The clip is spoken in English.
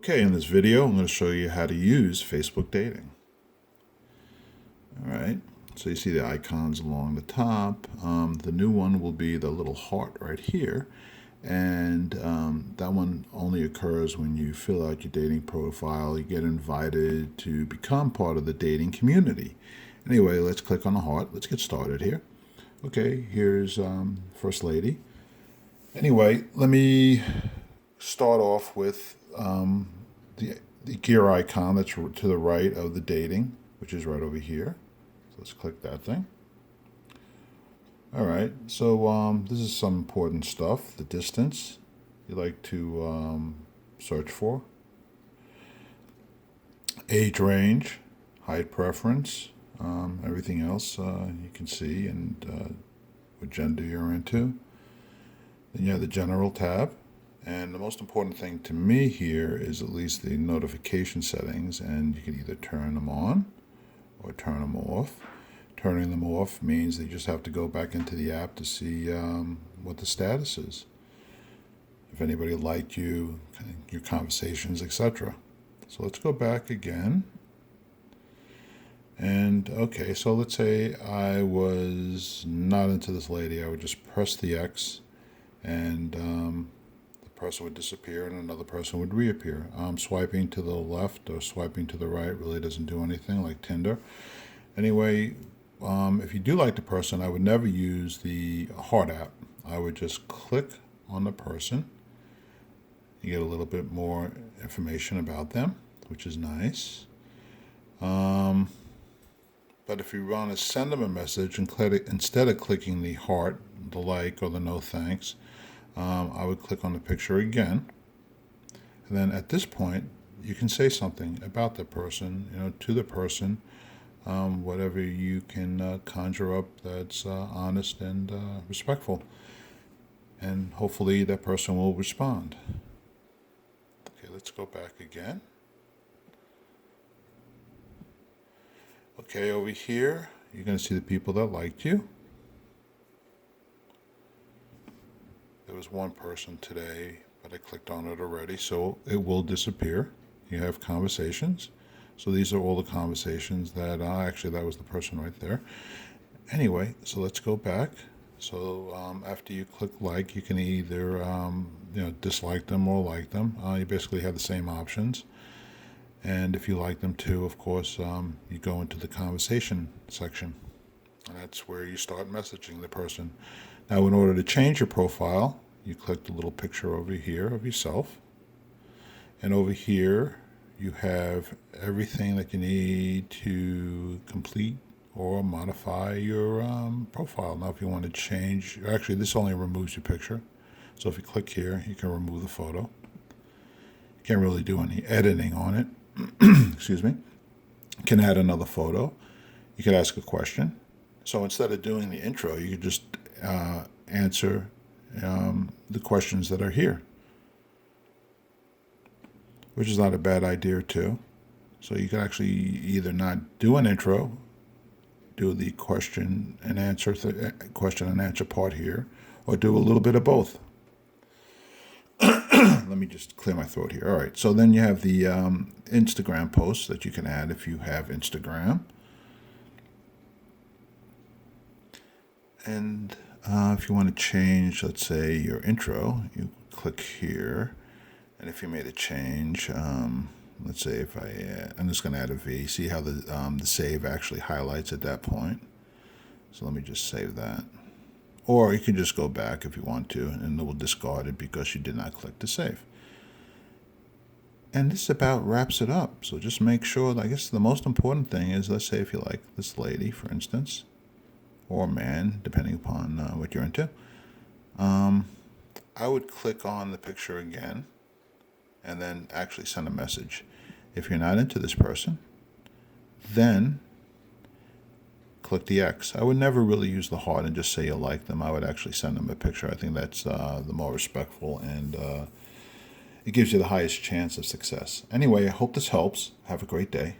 Okay, in this video, I'm going to show you how to use Facebook dating. All right, so you see the icons along the top. The new one will be the little heart right here. And that one only occurs when you fill out your dating profile. You get invited to become part of the dating community. Anyway, let's click on the heart. Let's get started here. Okay, here's First Lady. Anyway, let me start off with the gear icon that's to the right of the dating, which is right over here. So let's click that thing. All right, so this is some important stuff. The distance you like to search for. Age range, height preference, everything else you can see, and what gender you're into. Then you have the general tab. And the most important thing to me here is at least the notification settings, and you can either turn them on or turn them off. Turning them off means that you just have to go back into the app to see what the status is. If anybody liked you, your conversations, etc. So let's go back again. And okay, so let's say I was not into this lady. I would just press the X and person would disappear and another person would reappear. Swiping to the left or swiping to the right really doesn't do anything, like Tinder. Anyway, if you do like the person, I would never use the heart app. I would just click on the person. You get a little bit more information about them, which is nice. But if you want to send them a message, instead of clicking the heart, the like, or the no thanks, I would click on the picture again. And then at this point, you can say something about the person, to the person, whatever you can conjure up that's honest and respectful. And hopefully that person will respond. Okay, let's go back again. Okay, over here, you're going to see the people that liked you. There was one person today, but I clicked on it already, so it will disappear. You have conversations. So these are all the conversations that, actually that was the person right there. Anyway, so let's go back. So after you click like, you can either, dislike them or like them. You basically have the same options. And if you like them too, of course, you go into the conversation section. And that's where you start messaging the person. Now, in order to change your profile, you click the little picture over here of yourself. And over here, you have everything that you need to complete or modify your profile. Now, if you want to change, actually, this only removes your picture. So if you click here, you can remove the photo. You can't really do any editing on it. Excuse me. You can add another photo. You can ask a question. So instead of doing the intro, you could just answer the questions that are here, which is not a bad idea too. So you can actually either not do an intro, do the question and answer part here, or do a little bit of both. Let me just clear my throat here. All right, so then you have the Instagram posts that you can add if you have Instagram. And if you want to change, let's say, your intro, you click here. And if you made a change, let's say if I'm just going to add a V. See how the save actually highlights at that point. So let me just save that. Or you can just go back if you want to, and it will discard it because you did not click to save. And this about wraps it up. So just make sure, I guess the most important thing is, let's say if you like this lady, for instance, or man, depending upon what you're into, I would click on the picture again and then actually send a message. If you're not into this person, then click the X. I would never really use the heart and just say you like them. I would actually send them a picture. I think that's the more respectful, and it gives you the highest chance of success. Anyway, I hope this helps. Have a great day.